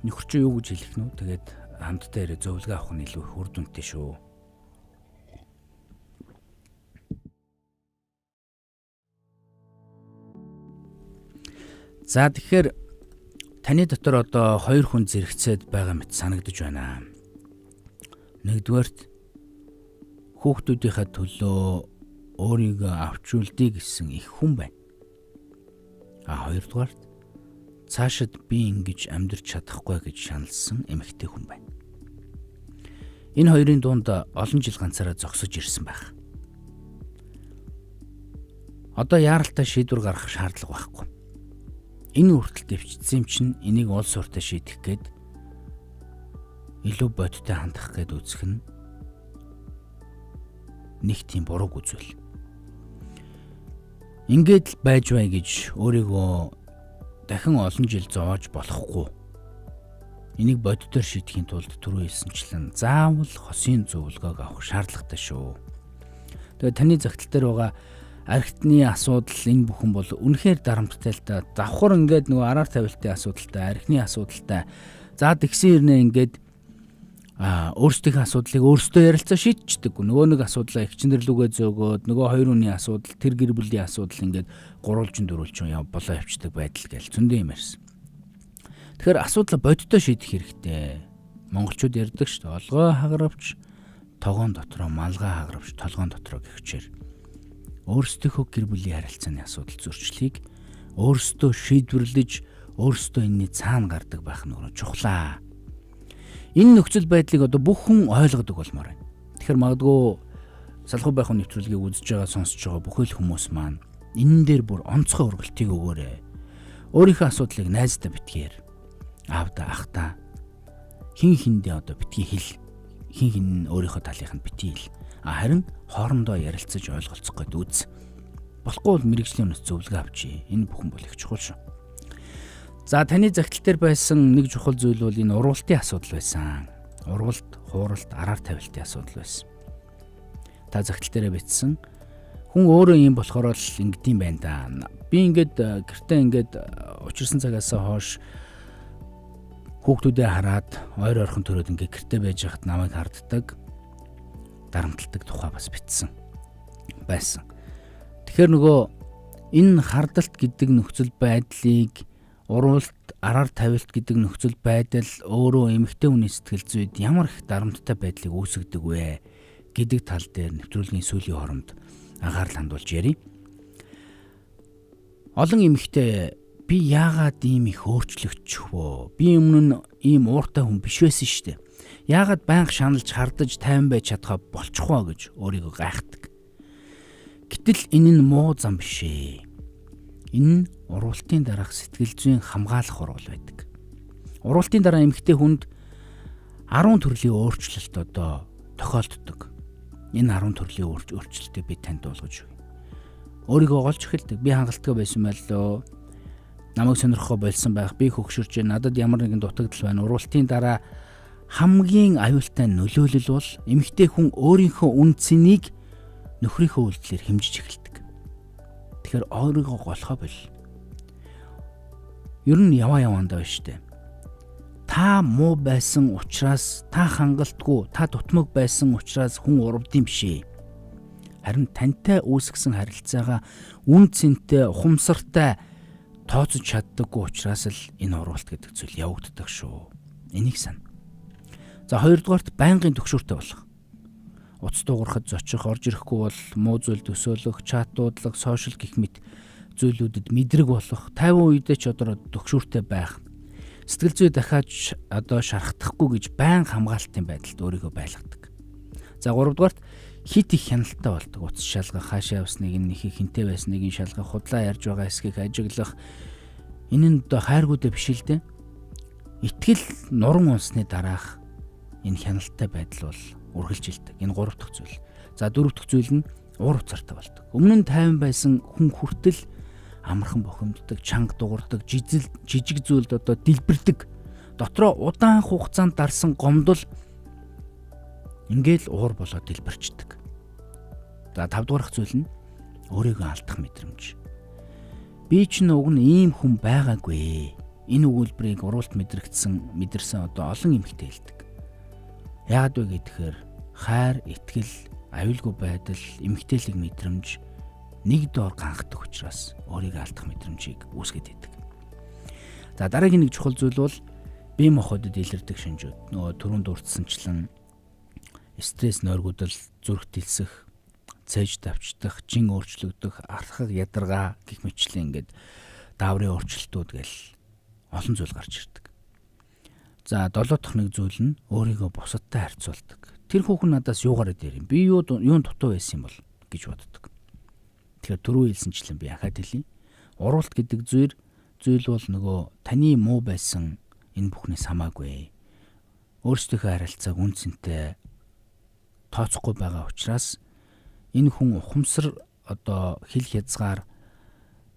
нөхөр чи юу гэж хэлэх нь вэ? Тэгээд хамтдаа ирээ зөвлөгөө авах нь илүү үр дүнтэй шүү. За тэгэхээр таны дотор одоо 2 хүн зэрэгцээд байгаа мэт санагдаж байна. Нэгдүгээрт хүүхдүүдийнхээ төлөө өөрийгөө авч үлдээ гэсэн их хүн байна. Хоёрдугаарт цаашид би ингэж амьдрч чадахгүй гэж шаналсан эмэгтэй хүн байна. Энэ хоёрын дунд олон жил ганцаараа зогсож ирсэн байх. Одоо яаралтай шийдвэр гаргах шаардлага байхгүй. Энэ хүртэл дэвчсэн юм чинь энийг уул сууртай шийдэх гээд илүү бодтой хандах гээд үзэх нь нэг тийм бурууг үзвэл. Ингээд л байж бай гэж өөрийгөө дахин олон жил зовоож болохгүй. Энийг боддоор шийдэхийн тулд түрүү хэлсэнчлэн заавал хосын зөвлөгөөг авах шаардлагатай шүү. Тэгээд таны загтал дээр байгаа архитны асуудал энэ бүхэн бол үнэхээр дарамттай л да. Давхар ингээд нөгөө араар тавилтын асуудалтай, архины асуудалтай. За тэгсэн хэрнээ ингээд өөрсдийнхээ асуудлыг өөрсдөө ярилцаа шийдчихдэг. Нөгөө нэг асуудлаа эгчнэрлүүгээ зөөгөөд нөгөө хоёр хүний асуудал, тэр гэр бүлийн асуудал ингээд гурвалжин дөрвөлжин болоо явчихдаг байдал гээл зөндөө юм ярьсан. Тэгэхээр асуудлаа бодиттой шийдэх хэрэгтэй. Монголчууд ярьдаг шүү дээ. Олгоо хагаравч тогоон дотроо, малгай хагаравч толгоон дотроо гихчээр өөрсдийнхөө гэр бүлийн харилцааны асуудал зөрчлийг өөрсдөө шийдвэрлэж, өөрсдөө энэний цаана гардаг байх нь чухлаа. Энэ нөхцөл байдлыг одоо бүх хүн ойлгодог болмоор байна. Тэгэхээр магадгүй салхуу байх нэвтрүүлгийг үзэж байгаа, сонсож байгаа бүхэл хүмүүс маань энэ дээр бүр онцгой ургалтыг өгөөрэй. Өөрийнхөө асуудлыг найздаа битгээр, аавда, ахта, хин хиндээ одоо битгий хэл. Хин хин нь өөрийнхөө талынханд битгий хэл. Харин хоорондоо ярилцаж ойлголцох гээд үз. Болохгүй бол мэрэгжлийн үнэс зөвлөгөө авчий. Энэ бүхэн бол их чухал шүү. За таны загтал дээр байсан нэг чухал зүйл бол энэ урвалтын асуудал байсан. Урвалт, хууралт, араар тавилтын асуудал байсан. Та загтал дээрээ бичсэн. Хүн өөрөө юм болохоор л ингэдэм байна да. Би ингээд гэртээ ингээд учирсан цагаасаа хойш хүүхдүүдээ хараад ойр ойрхон төрөөд ингээд гэртээ байж хахад намайг харддаг, дарамталдаг тухай бас бичсэн байсан. Тэгэхээр нөгөө энэ хардалт гэдэг нөхцөл байдлыг урвалт, араар тавилт гэдэг нөхцөл байдал өөрөө эмэгтэй хүний сэтгэл зүйд ямар их дарамттай байдлыг үүсгэдэг вэ гэдэг тал дээр нэвтрүүлгийн сүүлийн хоромд анхаарал хандуулж ярив. Олон эмэгтэй би яагаад ийм их өөрчлөгдчих вэ? Би өмнө нь ийм ууртай хүн биш байсан шүү дээ. Яагаад байнга шаналж хардаж тайван байж чадхаа болчих вэ гэж өөрийгөө гайхдаг. Гэтэл энэ нь муу зам биш ээ. Энэ нь урвалтын дараах сэтгэл зүйн хамгаалах хурал байдаг. Урвалтын дараа эмэгтэй хүнд 10 төрлийн өөрчлөлт одоо тохиолддог. Энэ 10 төрлийн өөрчлөлтийг би танд болгож өгье. Өөрийгөө голж эхэлдэг. Би хангалттай байсан байлоо. Намайг сонирхоо болсон байх. Би хөгшөрч надад ямар нэгэн дутагдал байна. Урвалтын дараа хамгийн аюултай нөлөөлөл бол эмэгтэй хүн өөрийнхөө үн цэнийг нөхрийнхөө үйлдэлээр хэмжиж эхэлдэг. Тэгэхээр өөрийгөө голохоо бол ер нь явандаа байна шүү дээ. Та муу байсан учраас, та хангалтгүй, та дутмаг байсан учраас хүн урвдсан биш ээ. Харин тантай үүсгэсэн харилцаагаа үн цэнтэй, ухамсартай тооцож чаддаггүй учраас л энэ урвалт гэдэг зүйл явагддаг шүү. Энийг сана. За хоёрдугаарт байнгын төгшөөртэй болох. Утас дуурахад зочих, орж ирэхгүй бол муу зүйл төсөөлөх, чат дуудлага, сошиал гэх мэт зүйлүүдэд мэдрэг болох, 50 үедээ ч одоо төгшөөртэй байх. Сэтгэл зүй дахиад одоо шархдахгүй гэж байн хамгаалтын байдалд өөрийгөө байлгадаг. За 3 дугаарт хит их хяналттай болдог. Утас шалгах, хаашаа явсныг нь их хинтэй байсныг нь шалгах, худлаа ярьж байгаа эсхийг ажиглах. Энэ нь одоо хайргуудаа биш л дээ. Итгэл нуран унсны дараах энэ хяналттай байдал бол үргэлжилдэг. Энэ 3 дахь зүйл. За 4 дахь зүйл нь уур уцаартай болдог. Өмнө нь тайван байсан хүн хүртэл амархан бохимддог, чанга дуурдаг, жижиг зүйлд одоо дэлбэрдэг. Дотроо удаан хугацаанд дарсан гомдол ингээл уур болоод дэлбэрчдэг. За 5 дугаарх зүйл нь өөрийгөө алдах мэдрэмж. Би ч уг нь ийм хүн байгаагүй. Энэ өгүүлбэрийг уралт мэдэрсэн одоо олон эмэгтэй хэлдэг. Яагаад вэ гэхээр хайр, итгэл, аюулгүй байдал, эмэгтэйлэг мэдрэмж нэг доор ганхдаг учраас өөрийгөө алдах мэдрэмжийг үүсгэж идэг. За дараагийн нэг чухал зүйл бол бие махбодод илэрдэг шинжүүд. Нөгөө түрүүнд дурдсанчлан стресс нойргуудал, зүрх тэлсэх, цээж давчдах, жин өөрчлөгдөх, архаг ядаргаа гэх мэтлэн ингээд дааврын өөрчлөлтүүд гэл олон зүйл гарч ирдэг. За 7 дахь нэг зүйл нь өөрийгөө бусадтай харьцуулдаг. Тэр хүүхэн надаас юугаар дээр юм? Би юунд дутуу байсан юм бол гэж боддог. Тэгэхээр түрүү хэлсэнчлэн би ахаад хэлье. Уралт гэдэг зүйл бол нөгөө таны муу байсан энэ бүхнээс хамаагүй. Өөрсдийнхөө харилцааг үн цэнтэй тооцохгүй байгаа учраас энэ хүн ухамсар одоо хэл хязгаар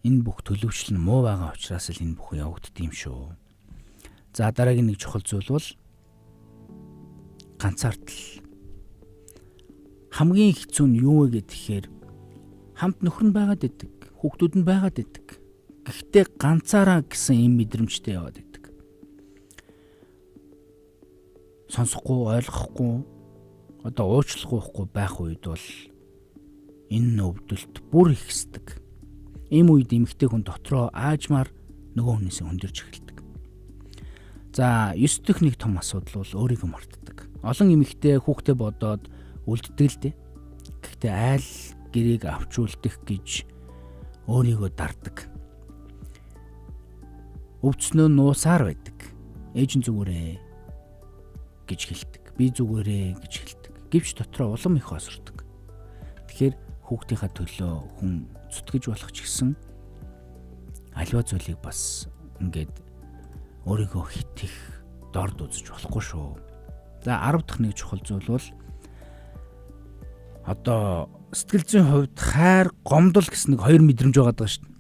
энэ бүх төлөвчлөл нь муу байгаа учраас л энэ бүхэн явагддаг юм шүү. За дараагийн нэг чухал зүйл бол ганцаардал. Хамгийн хэцүү нь юу вэ гэхээр Хамт нөхөр нь байгаад идэг, хүүхдүүд нь байгаад идэг. Гэхдээ ганцаараа гэсэн юм мэдрэмжтэй яваад идэг. Сонсохгүй, ойлгохгүй, одоо уучлахгүй байх үед бол энэ өвдөлт бүр ихсдэг. Ийм үед эмэгтэй хүн дотроо аажмаар нөгөө хүнээс хөндөрж эхэлдэг. За 9 дэх нэг том асуудал бол өөрийгөө мартдаг. Олон эмэгтэй хүүхдээ бодоод үлддэг л дээ. Гэхдээ айл гэрээг авч үлдэх гэж өөрийгөө дардаг. Өвдснөө нуусаар байдаг. Ээж нь зүгээрээ гэж хэлдэг. Би зүгээрээ гэж хэлдэг. Гэвч дотроо улам их осордог. Тэгэхээр хүүхдийнхаа төлөө хүн зүтгэж болох ч гэсэн аливаа зүйлийг бас ингээд өөрийгөө хит их дорд үзэж болохгүй шүү. За 10 дахь нэг чухал зүйл бол одоо сэтгэл зүйн хувьд хайр, гомдол гэсэн нэг хоёр мэдрэмж байгаа даа шүү дээ.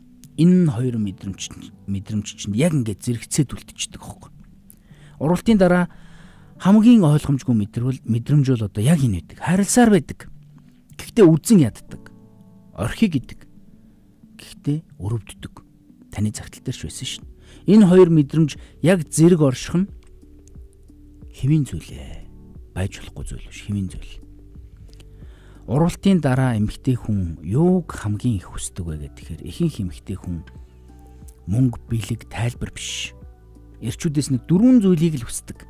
Энэ хоёр мэдрэмж чинь яг ингээд зэрэгцээд үлдчихдэг байхгүй. Уралтын дараа хамгийн ойлгомжгүй мэдрэмж бол одоо яг энэ байдаг. Харилцаар байдаг. Гэхдээ үзэн яддаг. Орхиг идэг. Гэхдээ өрөвддөг. Таны загтал дээр ч байсан шин. Энэ хоёр мэдрэмж яг зэрэг орших нь хэвийн зүйлээ. Байж болохгүй зүйл биш, хэвийн зүйл. Уралтын дараа эмэгтэй хүн юуг хамгийн их хүсдэг вэ гэхээр ихэнх эмэгтэй хүн мөнгө, бэлэг, тайлбар биш. Эрчүүдээс нэг 4 зүйлийг л хүсдэг.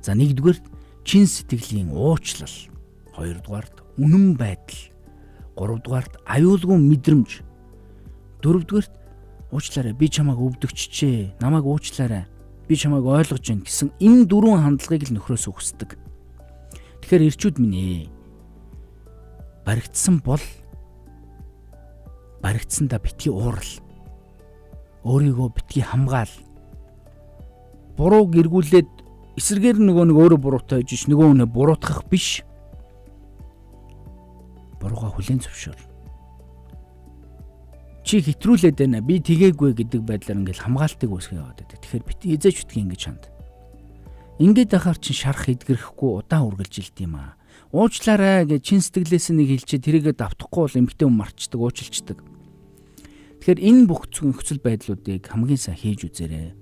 За 1-р чин сэтгэлийн уучлал, 2-р үнэн байдал, 3-р аюулгүй мэдрэмж, 4-р уучлаарай, би чамайг өвдөгччээ, намайг уучлаарай, би чамайг ойлгож байна гэсэн энэ 4 хандлагыг л нөхрөөсөө хүсдэг. Тэгэхээр эрчүүд минь ээ, баригдсан бол баригдсандаа битгий уурал. Өөрийгөө битгий хамгаал. Буруу гэргүүлээд эсрэгээр нөгөө нэг өөрөө буруутай байж нөгөө хүнээ буруутгах биш. Буруугаа хүлээн зөвшөөр. Чи хэтрүүлээд байна. Би тэгээгүй гэдэг байдлаар ингээл хамгаалтыг үүсгэж яваад байдаг. Тэгэхээр битгий эзэж битгий ингэж ханд. Ингээд ахаар чин шарах эдгэрхгүй удаан үргэлжилт юм аа. Уучлаарай гэж чин сэтгэлээс нэг хэлчихэд тэрийгэ давтахгүй бол эмэгтэй хүн марчдаг, уучлцдаг. Тэгэхээр энэ бүх нөхцөл байдлуудыг хамгийн сайн хийж үзээрэй.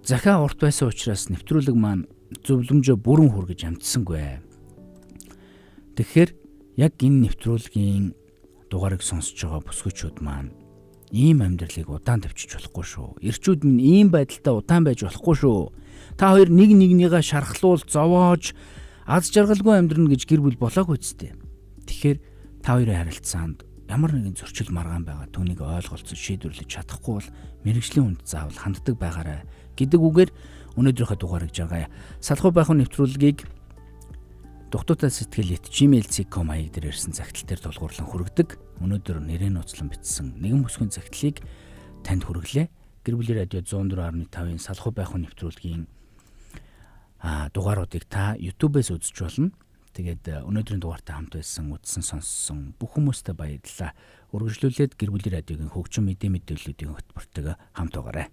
Захаа урт байсан учраас нэвтрүүлэг маань зөвлөмжөө бүрэн хүргэж амжсангүй. Тэгэхээр яг энэ нэвтрүүлгийн дугаарыг сонсож байгаа бүсгүйчүүд маань ийм амьдралыг удаан тавьчих болохгүй шүү. Эрчүүд минь ийм байдалтай удаан байж болохгүй шүү. Та хоёр нэг нэгнийгээ шархлуул, зовоож аз жаргалгүй амьдрна гэж гэр бүл болоогүй үсттэй. Тэгэхээр та хоёрын харилцаанд ямар нэгэн зөрчил маргаан байгаа түүнийг ойлголцож шийдвэрлэж чадахгүй бол мэрэгжлийн хүнд заавал ханддаг байгаарай гэдэг үгээр өнөөдрийнхөө дугаарыг жаргая. Салхуу байх нэвтрүүлгийг Дугтуйтай сэтгэл@gmail.com хаяг дээр ирсэн загтал дээр тулгуурлан хүргэдэг. Өнөөдөр нэрээ нууцлан бичсэн нэгэн бүсгүйн загтлыг танд хүргэлээ. Гэр бүлийн радио 104.5-ын салхуу байх нэвтрүүлгийн дугааруудыг та YouTube-ээс үзэж болно. Тэгээд өнөөдрийн дугаартай хамт байсан, үзсэн, сонссон бүх хүмүүстээ баярлалаа. Үргэлжлүүлээд гэр бүлийн радиогийн хөгжим мэдээллүүдийн хөтөлбөртэйг хамт байгаарай.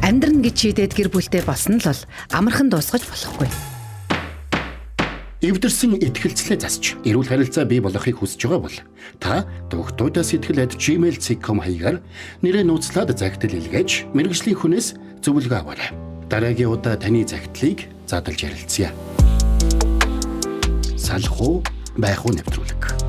Амьдран гэж шийдээд гэр бүлтэй болсон л бол амархан дуусгаж болохгүй. Эвдэрсэн итгэлцлээ засч эрүүл харилцаа бий болохыг хүсэж байгаа бол та Дугтуйтай сэтгэл@gmail.com хаягаар нэрээ нууцлаад загтал илгээж мэрэгжлийн хүнээс зөвлөгөө аваарай. Дараагийн удаа таны загтлыг задлж ярилцъя. Салхуу байх нэвтрүүлэг.